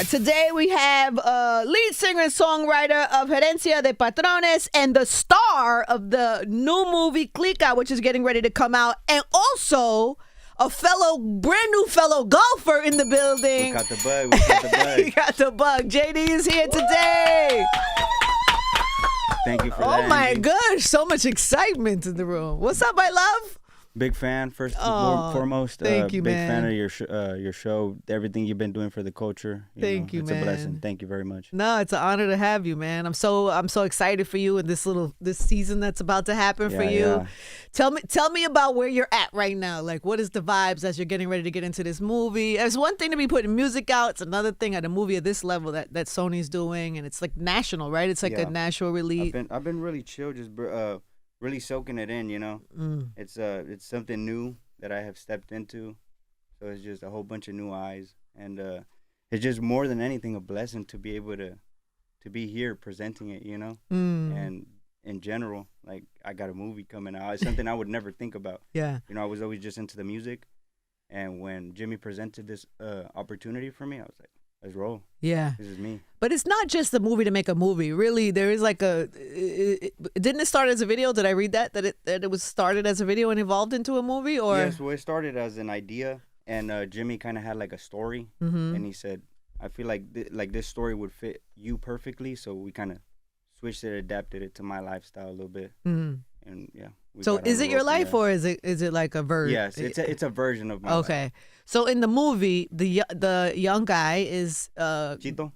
Today we have lead singer and songwriter of Herencia de Patrones and the star of the new movie Clica, which is getting ready to come out, and also a brand new fellow golfer in the building. We got the bug. We got the bug. You got the bug. JayDee is here today. Thank you for that. Oh my Angie. gosh, so much excitement in the room. What's up, my love? Big fan, foremost. Thank you, big man. fan of your show, everything you've been doing for the culture. Thank you, it's man. a blessing. Thank you very much. No, it's an honor to have you, man. I'm so excited for you and this season that's about to happen for you. Yeah. Tell me about where you're at right now. Like, what is the vibes as you're getting ready to get into this movie? It's one thing to be putting music out. It's another thing at a movie of this level that Sony's doing, and it's like national, right? It's like a national release. I've been really chill, just really soaking it in. It's something new that I have stepped into, so it's just a whole bunch of new eyes, and it's just more than anything a blessing to be able to be here presenting it, and in general, like, I got a movie coming out. It's something I would never think about. Yeah. I was always just into the music, and when Jimmy presented this opportunity for me, I was like, let's roll. Yeah. This is me. But it's not just a movie to make a movie. Really, there is like didn't it start as a video? Did I read that it was started as a video and evolved into a movie? Or Yes, well, it started as an idea, and Jimmy kind of had like a story, and he said, I feel like this story would fit you perfectly, so we kind of switched it, adapted it to my lifestyle a little bit, and yeah. So is it your life, or is it like a version? Yes, it's a version of my life. Okay. So in the movie, the young guy is Chito.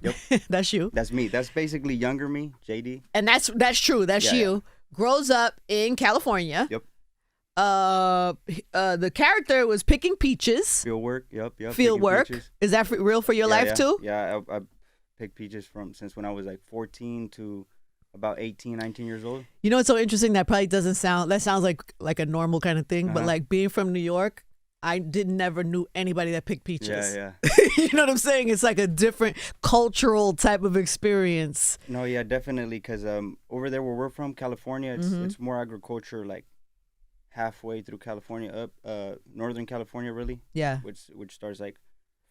Yep. That's you. That's me. That's basically younger me, JayDee. And that's true. That's you. Yeah. Grows up in California. Yep. The character was picking peaches. Field work. Yep. Field work. Peaches. Is that real for your life too? Yeah, I picked peaches since when I was like 14 to about 18, 19 years old. You know, it's so interesting. That probably sounds like a normal kind of thing, but like being from New York, I never knew anybody that picked peaches. Yeah. You know what I'm saying? It's like a different cultural type of experience. No, yeah, definitely. Because over there where we're from, California, it's more agriculture, like halfway through California up, Northern California, really. Yeah. Which starts like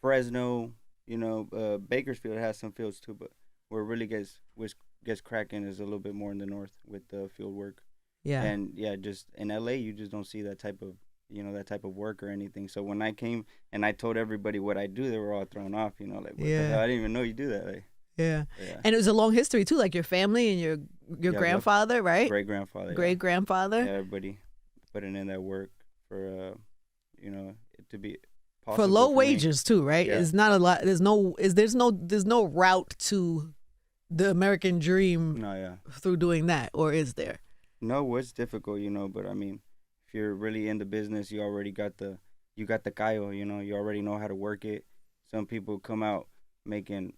Fresno, Bakersfield has some fields too, but where it really gets cracking is a little bit more in the north with the field work. Yeah. And yeah, just in LA, you just don't see that type of work or anything. So when I came and I told everybody what I do, they were all thrown off, like, what the hell? I didn't even know you do that. Like, yeah. And it was a long history too, like your family and your grandfather, right? Great-grandfather. Great-grandfather. Yeah, everybody putting in that work for, it to be possible. For low wages too, right? Yeah. It's not a lot. There's no route to the American dream through doing that, or is there? No, it's difficult, but I mean, if you're really in the business, you already got the callo, you already know how to work it. Some people come out making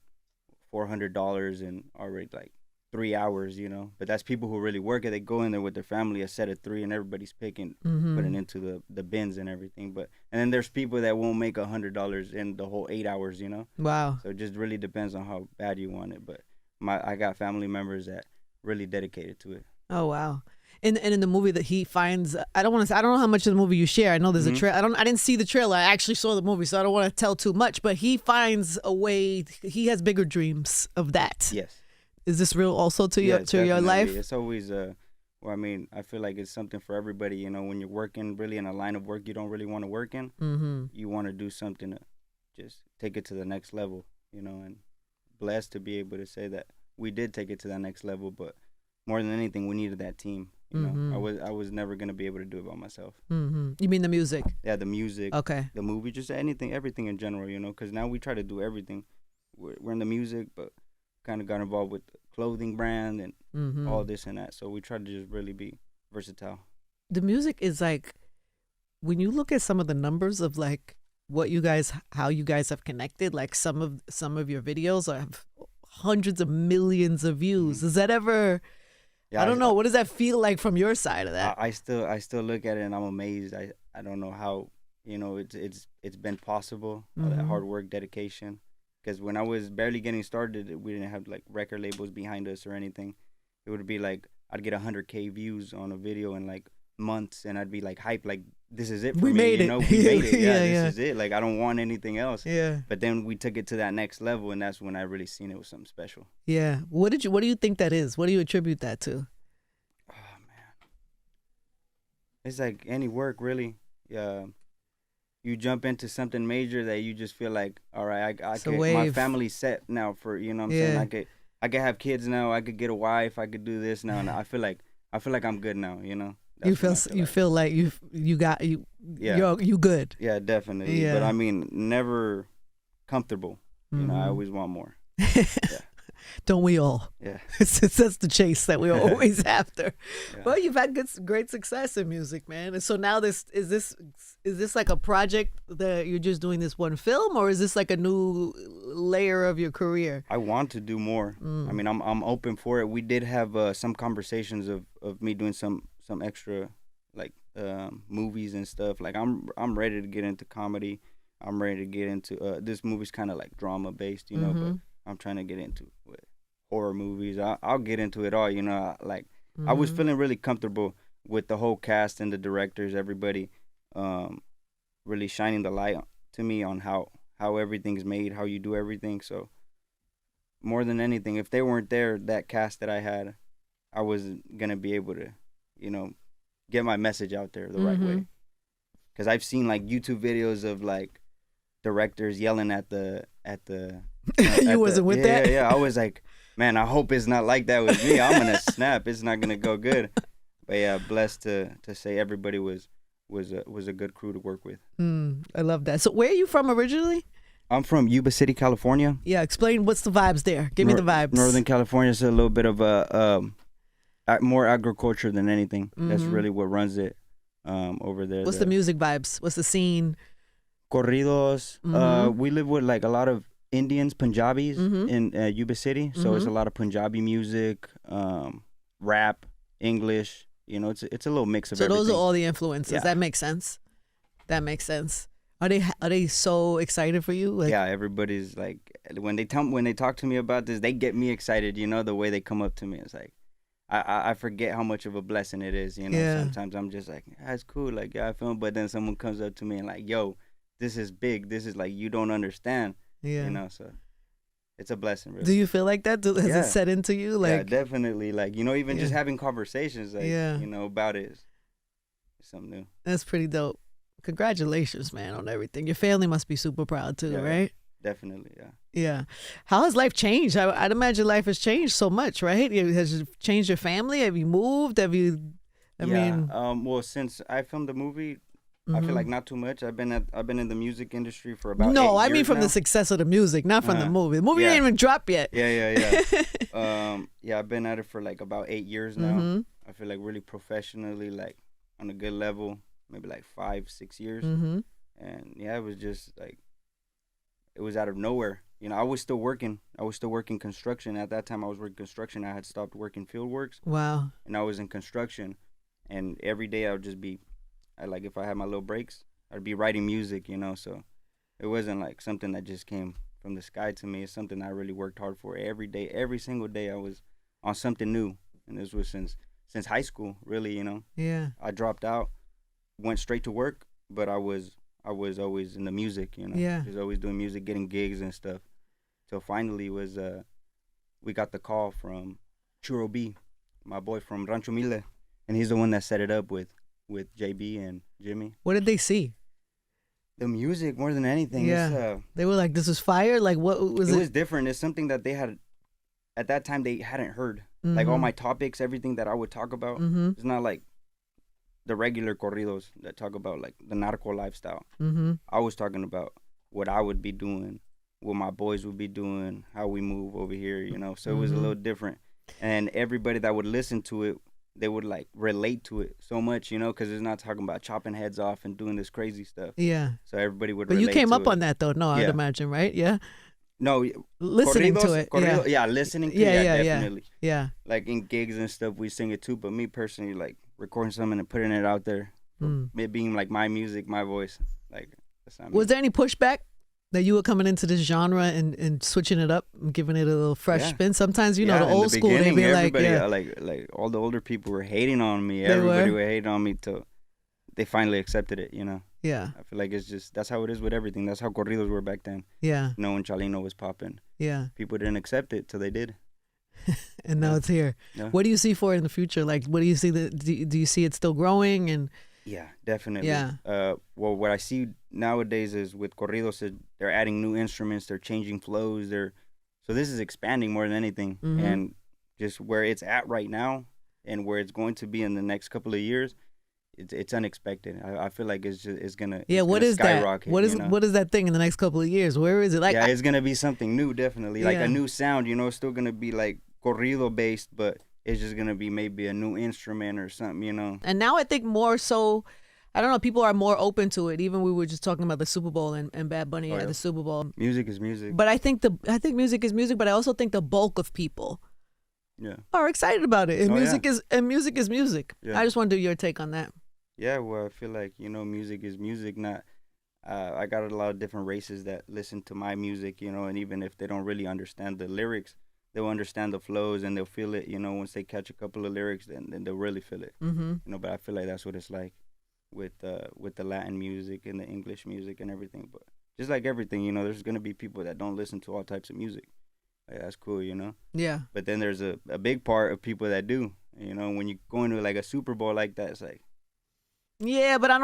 $400 in already like 3 hours, but that's people who really work it. They go in there with their family, a set of 3, and everybody's picking, putting into the bins and everything. And then there's people that won't make $100 in the whole 8 hours, Wow. So it just really depends on how bad you want it. But I got family members that really dedicated to it. Oh wow. And in the movie that he finds, I don't know how much of the movie you share. I know there's a trailer. I didn't see the trailer. I actually saw the movie, so I don't want to tell too much. But he finds a way. He has bigger dreams of that. Yes. Is this real also to your life? It's always I mean, I feel like it's something for everybody. When you're working really in a line of work you don't really want to work in, you want to do something to just take it to the next level. And blessed to be able to say that we did take it to that next level. But more than anything, we needed that team. I was never gonna be able to do it by myself. You mean the music? Yeah, the music. Okay. The movie, just everything in general. Because now we try to do everything. We're in the music, but kind of got involved with the clothing brand and all this and that. So we try to just really be versatile. The music is like, when you look at some of the numbers of like how you guys have connected, like some of your videos have hundreds of millions of views. Is that ever? Yeah, I don't know. What does that feel like from your side of that? I still look at it and I'm amazed. I don't know how it's been possible. All that hard work, dedication. Because when I was barely getting started, we didn't have like record labels behind us or anything. It would be like I'd get 100K views on a video in like months, and I'd be like hyped, like this is it for We me. made You it. know, we made it. Yeah, Yeah, this is it. Like I don't want anything else. yeah, But then we took it to that next level, and that's when I really seen it was something special. yeah. What do you think that is? What do you attribute that to? Oh man, it's like any work really. Yeah, you jump into something major that you just feel like, all right, I It's a could, my wave. family's set now for, you know what I'm Yeah. saying? I could have kids now. I could get a wife. I could do this now, and I feel like I'm good now. You know. You That's feel when I you feel like you got you Yeah. you good. Yeah, definitely. Yeah. But I mean, never comfortable. You know, I Mhm. always want more. Don't we all? Yeah. That's the chase that we're always after. Yeah. Well, you've had great success in music, man. And so now is this like a project that you're just doing this one film, or is this like a new layer of your career? I want to do more. I mean, I'm open for it. We did have some conversations of me doing some extra like movies and stuff. Like I'm ready to get into comedy. I'm ready to get into this movie's kind of like drama based, you know, but I'm trying to get into horror movies. I'll get into it all, you know. I was feeling really comfortable with the whole cast and the directors, everybody really shining the light to me on how everything's made, how you do everything. So more than anything, if they weren't there, that cast that I had, I wasn't gonna be able to, you know, get my message out there the right way. Because I've seen like YouTube videos of like directors yelling at the You wasn't with that? Yeah, I was like, man, I hope it's not like that with me. I'm gonna snap. It's not gonna go good. But yeah, blessed to say everybody was a good crew to work with. I love that. So where are you from originally? I'm from Yuba City, California. Yeah, explain what's the vibes there. Give me the vibes. Northern California is a little bit of more agriculture than anything. That's really what runs it over there. What's the music vibes? What's the scene? Corridos. We live with like a lot of Indians, Punjabis in Yuba City. So it's a lot of Punjabi music, rap, English. You know, it's a little mix of everything. So those are all the influences. Yeah. That makes sense. That makes sense. Are they so excited for you? Like, yeah, everybody's like when they talk to me about this, they get me excited. You know, the way they come up to me, it's like I forget how much of a blessing it is. You know, Yeah. sometimes I'm just like, that's cool, like yeah, I feel. But then someone comes up to me and like, yo, this is big. This is like you don't understand. yeah. You know, so it's a blessing. Really. Do you feel like that? Has Yeah. it set into you? Yeah, Like, definitely. Like you know, even just Yeah. having conversations, like Yeah. you know, about it is something new. that's pretty dope. Congratulations, man, on everything. Your family must be super proud too, Yeah. right? Definitely, yeah. Yeah. How has life changed? I'd imagine life has changed so much, right? Has it changed your family? Have you moved? Have you? I mean, well, since I filmed the movie, I feel like not too much. I've been in the music industry for about no, 8 I mean years from now. the success of the music, not from the movie. The movie yeah. didn't even drop yet. Yeah. Yeah, I've been at it for like about 8 years now. Mhm. I feel like really professionally, like on a good level, maybe like 5-6 years. Mhm. And yeah, it was just like it was out of nowhere. You know, I was still working construction. At that time I was working construction. I had stopped working field works Wow. and I was in construction, and every day I would just be like if I had my little breaks, I'd be writing music, you know. So it wasn't like something that just came from the sky to me. It's something I really worked hard for every day. Every single day I was on something new, and this was since high school, really, you know. Yeah. I dropped out, went straight to work, but I was always in the music, you know. Yeah. Just always doing music, getting gigs and stuff. So finally we got the call from Churro B, my boy from Rancho Mille, and he's the one that set it up with JB and Jimmy. What did they see? The music more than anything. Yeah. They were like, "This is fire." Like, what was It it? was different. It's something that they had at that time they hadn't heard. Like all my topics, everything that I would talk about, it's not like the regular corridos that talk about like the narco lifestyle. I was talking about what I would be doing, what my boys would be doing, how we move over here, you know. So it was a little different, and everybody that would listen to it, they would like relate to it so much, you know, because it's not talking about chopping heads off and doing this crazy stuff. Yeah. So everybody would. But you relate came to up it. on that though. No, I'd Yeah. imagine, right? Yeah. No, Listening to it. corridos, yeah, listening to Yeah, it, yeah, yeah. definitely. Yeah. Like in gigs and stuff, we sing it too. But me personally, like recording something and putting it out there, it being like my music, my voice, like that's not me. Was there any pushback That you were coming into this genre and switching it up and giving it a little fresh spin. Sometimes, you know, the old school, they be like, like all the older people were hating on me. Everybody were hating on me till they finally accepted it, you know. Yeah. I feel like it's just, that's how it is with everything. That's how corridos were back then. Yeah. You know, when Chalino was popping. Yeah. People didn't accept it till they did. And now it's here. Yeah. What do you see for it in the future? Like, what do you see? Do you see it still growing? And yeah, definitely. Yeah. Well, what I see nowadays is with corridos, they're adding new instruments, they're changing flows, so this is expanding more than anything. And just where it's at right now and where it's going to be in the next couple of years, it's unexpected. I feel like it's gonna what is skyrocket, that? What is that thing in the next couple of years? Where is it? Like, it's gonna be something new, definitely. Like a new sound, you know. It's still gonna be like corrido based, but it's just gonna be maybe a new instrument or something, you know. And now I think more so, I don't know, people are more open to it. Even we were just talking about the Super Bowl and Bad Bunny at the Super Bowl. Music is music. But I think music is music, but I also think the bulk of people are excited about it. And music is music. Yeah. I just want to do your take on that. Yeah, well, I feel like, you know, music is music. Not I got a lot of different races that listen to my music, you know, and even if they don't really understand the lyrics, they'll understand the flows and they'll feel it, you know. Once they catch a couple of lyrics, then they'll really feel it. You know, but I feel like that's what it's like with the Latin music and the English music and everything. But just like everything, you know, there's gonna be people that don't listen to all types of music. Like, that's cool, you know. Yeah. But then there's a big part of people that do. You know, when you go into like a Super Bowl like that, it's like. Yeah, but I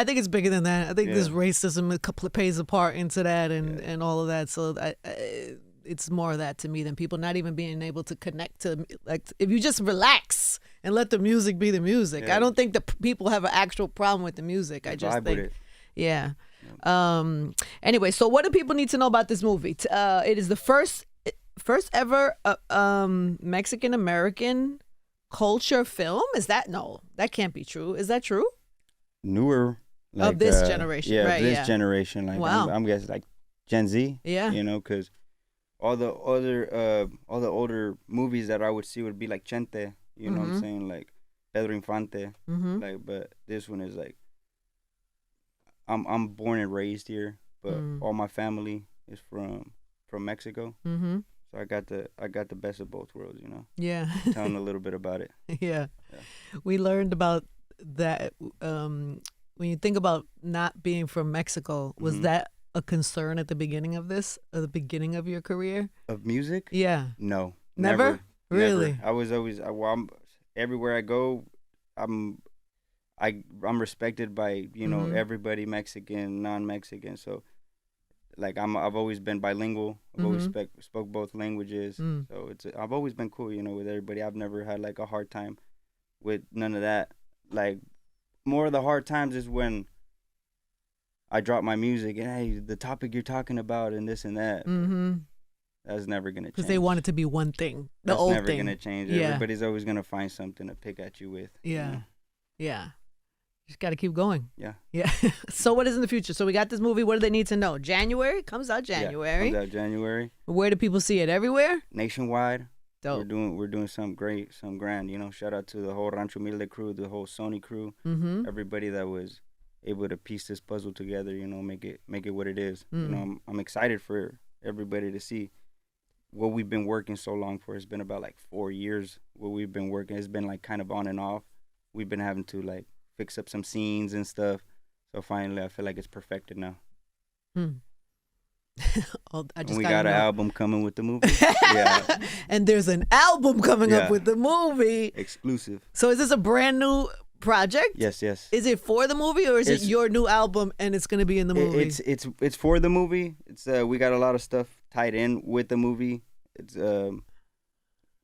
think it's bigger than that. I think this racism plays a part into that and all of that. So it's more of that to me than people not even being able to connect to, like, if you just relax and let the music be the music. I don't think the people have an actual problem with the music. I just think, anyway, so what do people need to know about this movie? It is the first ever Mexican American culture film. Is that that can't be true? Is that true? Newer, like, of this generation, right? This generation, like, wow. I'm guessing like Gen Z, you know, because all the older movies that I would see would be like Chente, you know what I'm saying, like Pedro Infante, like, but this one is like, I'm born and raised here, but all my family is from Mexico, so I got the best of both worlds, you know. Yeah. Tell them a little bit about it. Yeah. We learned about that when you think about not being from Mexico, was that a concern at the beginning of this, or the beginning of your career of music? Yeah. No, never. Really? Never. I was always everywhere I go, I'm respected by, you know, everybody, Mexican, non-Mexican. So like I've always been bilingual. I've always spoke both languages. So I've always been cool, you know, with everybody. I've never had like a hard time with none of that. Like, more of the hard times is when I drop my music and, hey, the topic you're talking about and this and that. That's never gonna change. Because they want it to be one thing. That's never gonna change. Yeah. Everybody's always gonna find something to pick at you with. Yeah. You know? Yeah. Just got to keep going. Yeah. Yeah. So what is in the future? So we got this movie. What do they need to know? January? Comes out January. Yeah, comes out January. Where do people see it? Everywhere? Nationwide. Dope. We're doing something great, something grand. You know, shout out to the whole Rancho Humilde crew, the whole Sony crew, everybody that was able to piece this puzzle together. You know, make it what it is. You know, I'm excited for everybody to see what we've been working so long for. It's been about like 4 years. What we've been working, it's been like kind of on and off. We've been having to like fix up some scenes and stuff. So finally, I feel like it's perfected now. We got an album coming with the movie. Yeah. And there's an album coming up with the movie. Exclusive. So is this a brand new project? Yes. Is it for the movie, or is it your new album and it's going to be in the movie? It's for the movie. It's we got a lot of stuff tied in with the movie. It's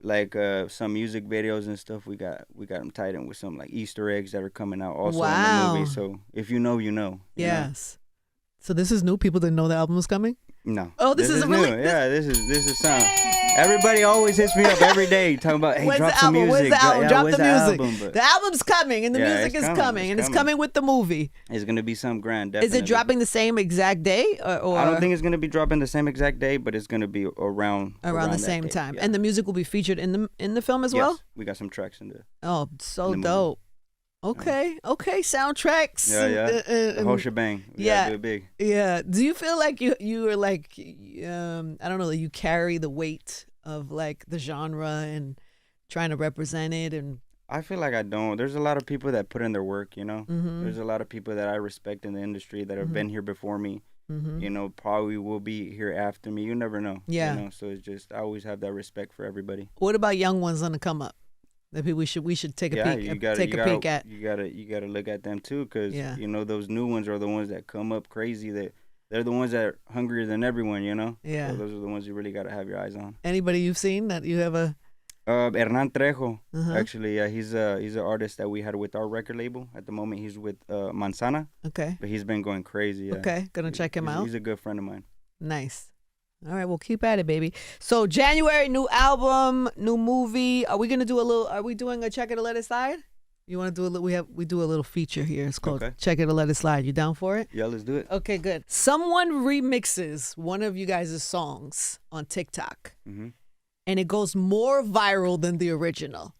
like some music videos and stuff. We got them tied in with some like Easter eggs that are coming out also in the movie. So if you know, you know. Yes. So this is new. People didn't know the album was coming? No. Oh, this is really new. Yeah, this is something. Everybody always hits me up every day talking about, hey, drop some music. Where's the album? Drop the music. Album? The album's coming and the music is coming. And it's coming with the movie. It's gonna be something grand. Definitely. Is it dropping the same exact day, or? I don't think it's gonna be dropping the same exact day, but it's gonna be around the same day. time. Yeah. And the music will be featured in the film as well. We got some tracks in there. Oh, so dope. Okay. Soundtracks. The whole shebang. We gotta do it big. Yeah. Do you feel like you are like I don't know, you carry the weight of like the genre and trying to represent it? And I feel like I don't. There's a lot of people that put in their work, you know. Mm-hmm. There's a lot of people that I respect in the industry that have been here before me. Mm-hmm. You know, probably will be here after me. You never know. Yeah. You know, so it's just I always have that respect for everybody. What about young ones on the come up? That we should take a peek. Take a peek at. You gotta look at them too, because you know those new ones are the ones that come up crazy. They're the ones that are hungrier than everyone. You know. Yeah. So those are the ones you really gotta have your eyes on. Anybody you've seen that you have a? Hernan Trejo, Uh-huh. actually, he's an artist that we had with our record label. At the moment, he's with Manzana. Okay. But he's been going crazy. Yeah. Okay, gonna check him out. He's a good friend of mine. Nice. All right, well, keep at it, baby. So January, new album, new movie. Are we doing a Check It or Let It Slide? You want to do a little? We do a little feature here. It's called Check It or Let It Slide. You down for it? Yeah, let's do it. Okay, good. Someone remixes one of you guys' songs on TikTok, and it goes more viral than the original.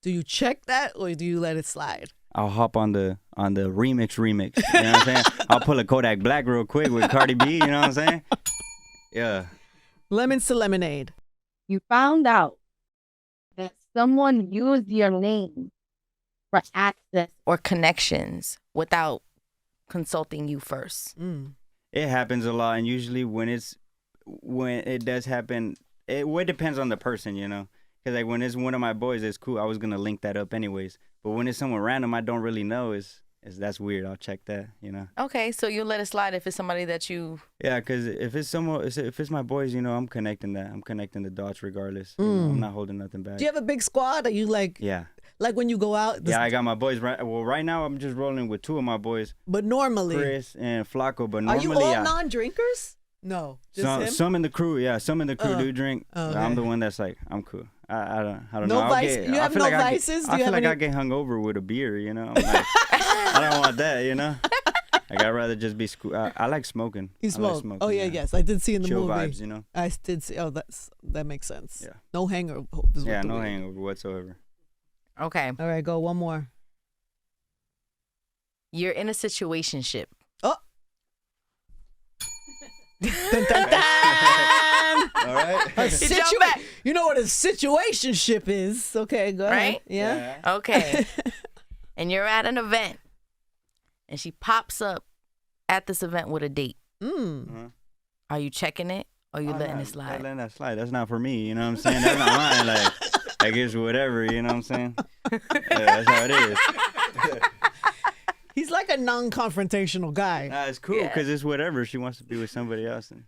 Do you check that or do you let it slide? I'll hop on the remix. You know what I'm saying? I'll pull a Kodak Black real quick with Cardi B. You know what I'm saying? Yeah. Lemons to Lemonade. You found out that someone used your name for access or connections without consulting you first. It happens a lot, and usually when it does happen, it depends on the person, you know. Because like when it's one of my boys, it's cool. I was gonna link that up anyways. But when it's someone random I don't really know, that's weird. I'll check that, you know. Okay, so you let it slide if it's somebody that you. Yeah, because if it's my boys, you know, I'm connecting the dots regardless. You know, I'm not holding nothing back. Do you have a big squad? Are you like? Yeah. Like when you go out? Yeah, I got my boys. Right now I'm just rolling with two of my boys. But normally. Chris and Flaco. But normally, are you all non-drinkers? No, just him? Some in the crew. Yeah, some in the crew do drink. Okay. I'm the one that's like, I'm cool. I don't no know. Vice. You have no vices? I feel like I get hungover with a beer, you know. I'm like, I don't want that, you know. Like I'd rather just be I like smoking. You smoke? Like smoking, oh yeah, yes, I did see in the chill movie. vibes, you know. I did see. Oh, that makes sense. Yeah. No hangover. Yeah, no hangover whatsoever. Okay. All right, go one more. You're in a situationship. Oh. Dun, dun, dun. All right. You know what a situationship is. Okay, go ahead. Right? Yeah. Okay. And you're at an event, and she pops up at this event with a date. Are you checking it or you letting it slide? Letting that slide. That's not for me. You know what I'm saying? That's not mine. Like, I guess whatever. You know what I'm saying? Yeah, that's how it is. He's like a non-confrontational guy. Nah, it's cool because it's whatever. She wants to be with somebody else, and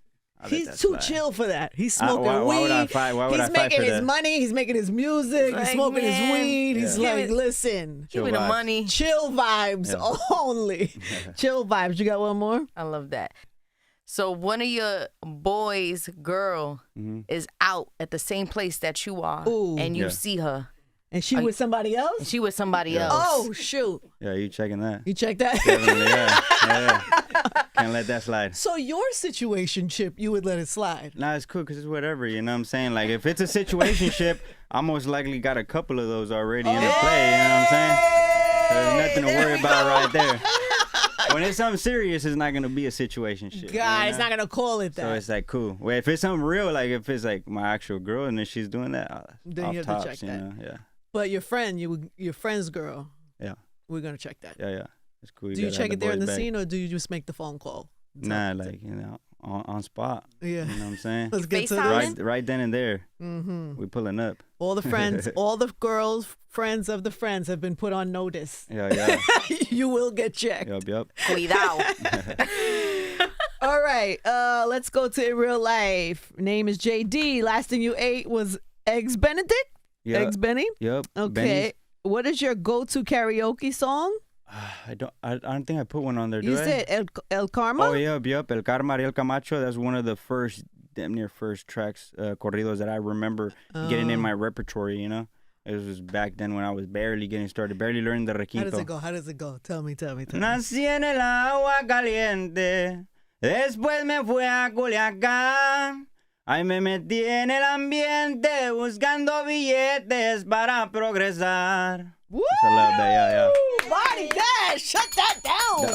he's too chill for that. He's smoking weed. Why would I fight? Why would I fight for that? He's making his money. He's making his music. Like, he's smoking his weed. Yeah. He's like, listen. Give me the money. Chill vibes only. Chill vibes. You got one more? I love that. So one of your boys' girl is out at the same place that you are, and you see her. And she with somebody else? And she with somebody else. Oh, shoot. Yeah, you checking that. You check that? Definitely, yeah. Can't let that slide. So your situationship, you would let it slide? Nah, it's cool because it's whatever, you know what I'm saying? Like, if it's a situationship, I most likely got a couple of those already in the play, you know what I'm saying? There's nothing to worry about right there. When it's something serious, it's not going to be a situationship. God, it's not going to call it that. So it's like, cool. Well, if it's something real, like if it's like my actual girl and then she's doing that, then you have to check that. You know? Yeah. But your friend's girl. Yeah. We're gonna check that. Yeah. It's cool. Do you check it there in the scene, or do you just make the phone call? Nah, like, you know, on spot. Yeah. You know what I'm saying? Let's get to this. Right then and there. We pulling up. All the friends, all the girls, friends of the friends have been put on notice. Yeah. You will get checked. Yup. Cuidado. All right. Let's go to in real life. Name is JayDee. Last thing you ate was Eggs Benedict? Yep. Eggs Benny? Yep. Okay. Benny's. What is your go-to karaoke song? I don't think I put one on there, do I? You said El Karma? Oh, yep. El Karma, Ariel Camacho. That's one of the damn near first tracks, corridos that I remember getting in my repertory, you know? It was back then when I was barely getting started, barely learning the requinto. How does it go? Tell me. Nací en el agua caliente, después me fui a Culiacán. Ahí me metí en el ambiente buscando billetes para progresar. Woo! I love that, yeah. Shut that down.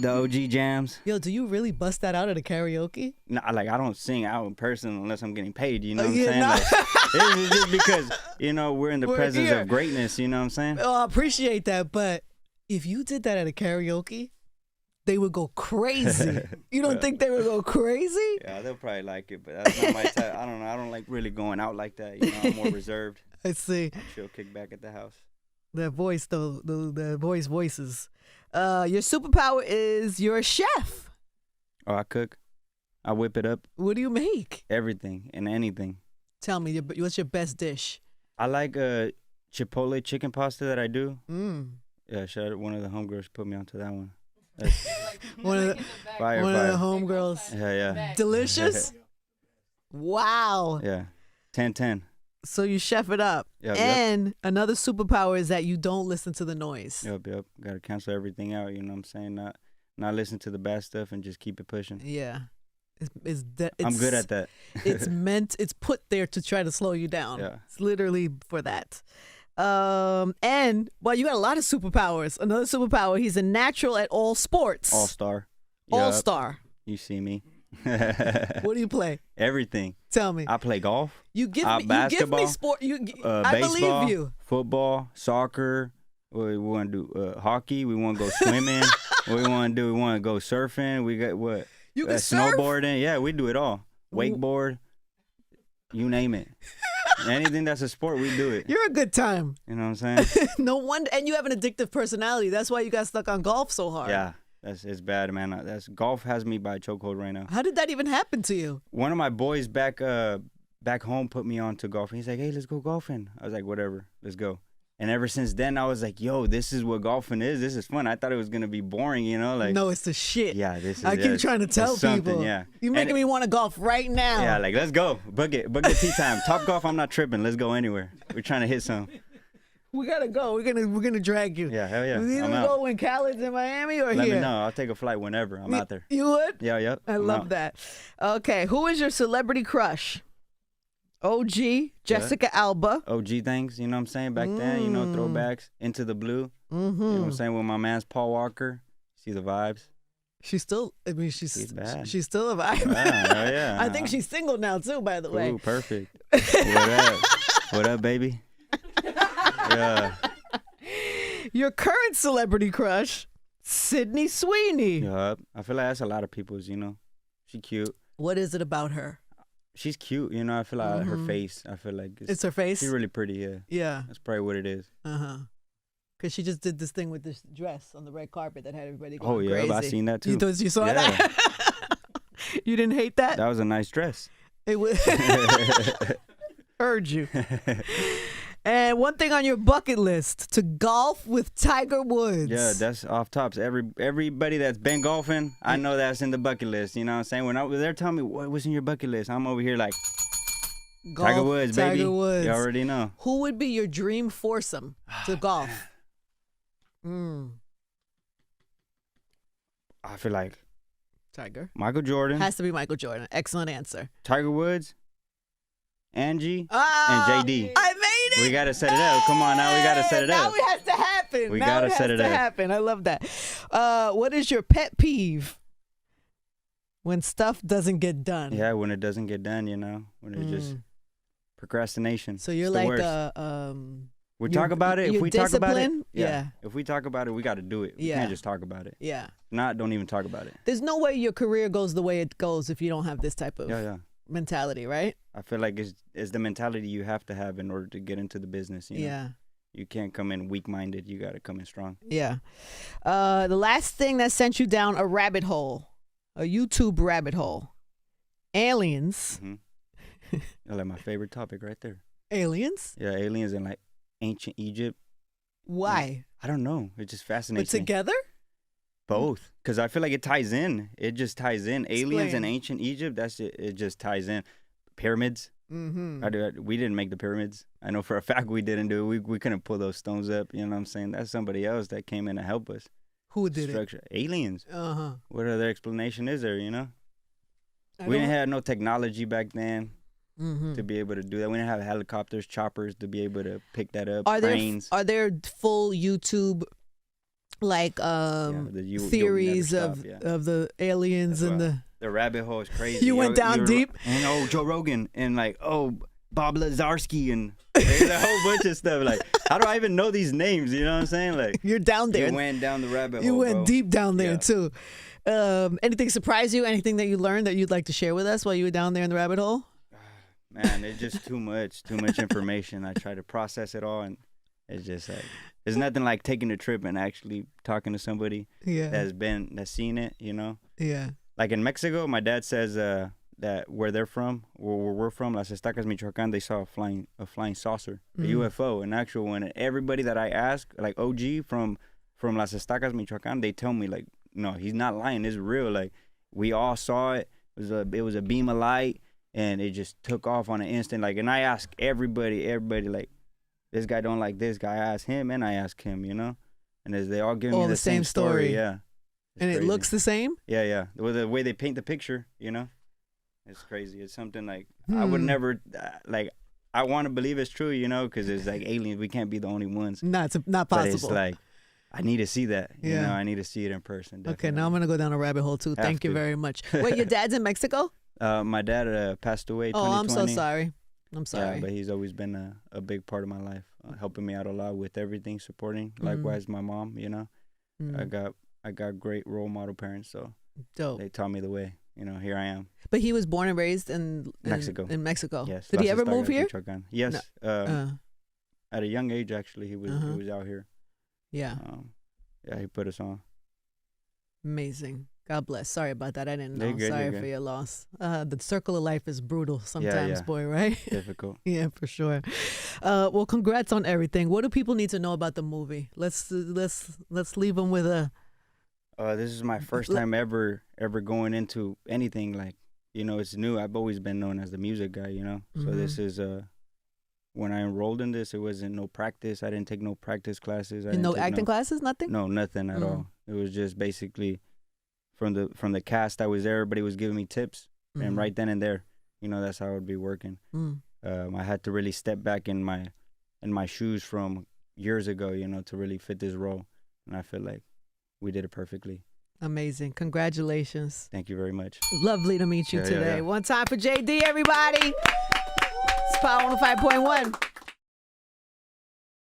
The OG jams. Yo, do you really bust that out at a karaoke? No, like I don't sing out in person unless I'm getting paid. You know what I'm Yeah, saying? nah. Like, it's just because we're in the We're presence here. of greatness. You know what I'm saying? Oh, I appreciate that, but if you did that at a karaoke, they would go crazy. You don't think they would go crazy? Yeah, they'll probably like it, but that's not my type. I don't know. I don't like really going out like that. I'm more reserved. I see. I'll chill, kick back at the house. That voice, though, the voices. Your superpower is you're a chef. Oh, I cook. I whip it up. What do you make? Everything and anything. Tell me, what's your best dish? I like Chipotle chicken pasta that I do. Mm. Yeah, one of the homegirls put me onto that one. That's One of the fire. homegirls. Yeah. Delicious? Wow. Yeah. 10-10. So you chef it up. Yep, and another superpower is that you don't listen to the noise. Yep. Got to cancel everything out. You know what I'm saying? Not listen to the bad stuff and just keep it pushing. Yeah. I'm good at that. It's put there to try to slow you down. Yeah. It's literally for that. And well, you got a lot of superpowers. Another superpower, he's a natural at all sports. All-star. All-star. You see me. What do you play? Everything. Tell me. I play golf. You give me basketball, sport. I baseball, believe you. Football, soccer. We want to do hockey. We want to go swimming. What we want to do? We want to go surfing. We got what? You can surf? Snowboarding. Yeah, we do it all. Wakeboard. You name it. Anything that's a sport, we do it. You're a good time. You know what I'm saying? No wonder. And you have an addictive personality. That's why you got stuck on golf so hard. Yeah, it's bad, man. Golf has me by a chokehold right now. How did that even happen to you? One of my boys back home put me on to golfing. He's like, "Hey, let's go golfing." I was like, "Whatever, let's go." And ever since then, I was like, "Yo, this is what golfing is. This is fun." I thought it was gonna be boring, Like, no, it's the shit. yeah, this is. I keep trying to tell people. Yeah, You're making me want to golf right now. Yeah, like let's go, book it tea time. Top Golf, I'm not tripping. Let's go anywhere. We're trying to hit some. We gotta go. We're gonna drag you. Yeah, hell yeah. We either go when Khaled's in Miami or Let here. me know. I'll take a flight whenever. I'm out there. You would? Yeah, yep. I love that. Okay, who is your celebrity crush? OG, Jessica Alba. OG things, you know what I'm saying? Back then, throwbacks, Into the Blue. Mm-hmm. You know what I'm saying? With my man's Paul Walker. See the vibes. She's still, she's bad. She's still a vibe. Yeah. I think she's single now too, by the way. Ooh, perfect. What up? What up, baby? Yeah. Your current celebrity crush, Sydney Sweeney. Yup. I feel like that's a lot of people's, She cute. What is it about her? She's cute, I feel like her face. I feel like it's her face. She's really pretty, yeah. Yeah. That's probably what it is. Because she just did this thing with this dress on the red carpet that had everybody going crazy. crazy. I seen that too. You saw that? You didn't hate that? That was a nice dress. It was. Heard you. And one thing on your bucket list, to golf with Tiger Woods. Yeah, that's off tops. Everybody that's been golfing, I know that's in the bucket list. You know what I'm saying? When they're telling me what was in your bucket list, I'm over here like Golf, Tiger Woods, baby. Tiger Woods. You already know. Who would be your dream foursome to golf? I feel like Tiger. Michael Jordan. Has to be Michael Jordan. Excellent answer. Tiger Woods, Angie, and JayDee. I made it. We got to set it up. Come on now. We got to set it Now up. it has to happen. We got to set it up. Happen. I love that. What is your pet peeve? When stuff doesn't get done. Yeah, when it doesn't get done, when it's just procrastination. So you're it's the like worst. We talk about it. If we talk about it, yeah. If we talk about it, we got to do it. We can't just talk about it. Yeah. Don't even talk about it. There's no way your career goes the way it goes if you don't have this type of mentality, right? I feel like it's the mentality you have to have in order to get into the business. Yeah. You can't come in weak-minded. You got to come in strong. Yeah. The last thing that sent you down a rabbit hole, a YouTube rabbit hole, aliens. Mm-hmm. Like my favorite topic right there. Aliens? Yeah, aliens in like ancient Egypt. Why? I don't know. It just fascinates me. But together? Both. Because I feel like it ties in. It just ties in. Explain. Aliens in ancient Egypt, that's it. It just ties in. Pyramids. Mm-hmm. We didn't make the pyramids. I know for a fact we didn't do it. We couldn't pull those stones up. You know what I'm saying? That's somebody else that came in to help us. Who did it? Aliens. What other explanation is there, We didn't have no technology back then. To be able to do that. We didn't have helicopters, choppers to be able to pick that up. Trains. Are there full YouTube like theories stop, of the aliens and the rabbit hole is crazy. You went down deep, and Joe Rogan and like Bob Lazarski and there's a whole bunch of stuff. Like, how do I even know these names? You know what I'm saying? Like, you're down there. You went down the rabbit hole. You went bro. deep down there too. Anything surprise you? Anything that you learned that you'd like to share with us while you were down there in the rabbit hole? Man, it's just too much information. I try to process it all, and it's just like, it's nothing like taking a trip and actually talking to somebody that's seen it, you know? Yeah. Like in Mexico, my dad says that where they're from, where we're from, Las Estacas, Michoacan, they saw a flying saucer, a UFO, an actual one. And everybody that I ask, like OG from Las Estacas, Michoacan, they tell me like, no, he's not lying. It's real. Like, we all saw it. It was a beam of light, and it just took off on an instant. Like, and I ask everybody, like, this guy don't like this guy. I ask him and I ask him, you know? And as they all give me the same story. Yeah. And crazy. It looks the same? Yeah. The way they paint the picture, you know? It's crazy. It's something like, I would never, like, I want to believe it's true, you know? Because it's like aliens. We can't be the only ones. No, it's not possible. But it's like, I need to see that. You know, I need to see it in person. Definitely. Okay, now I'm going to go down a rabbit hole too. Thank you very much. Wait, your dad's in Mexico? My dad passed away 2020. Oh, I'm so sorry. I'm sorry. Yeah, but he's always been a big part of my life, helping me out a lot with everything, supporting. Likewise, my mom, you know. I got great role model parents, so dope. They taught me the way. You know, here I am. But he was born and raised in Mexico. In Mexico. Yes. Did he ever move here? Yes. No. At a young age, actually, he was out here. Yeah. Yeah, he put us on. Amazing. God bless. Sorry about that. I didn't know. Good, sorry for your loss. The circle of life is brutal sometimes, boy, right? Difficult. Yeah, for sure. Well, congrats on everything. What do people need to know about the movie? Let's leave them with a. This is my first time ever going into anything, like, you know, it's new. I've always been known as the music guy, you know. So this is when I enrolled in this, it wasn't no practice. I didn't take no practice classes. No acting classes, nothing? No, nothing at all. It was just basically from the cast that was there, everybody was giving me tips, and right then and there, you know, that's how I would be working. I had to really step back in my shoes from years ago, you know, to really fit this role, and I feel like we did it perfectly. Amazing. Congratulations. Thank you very much. Lovely to meet you today. One time for JayDee, everybody. It's Power 105.1.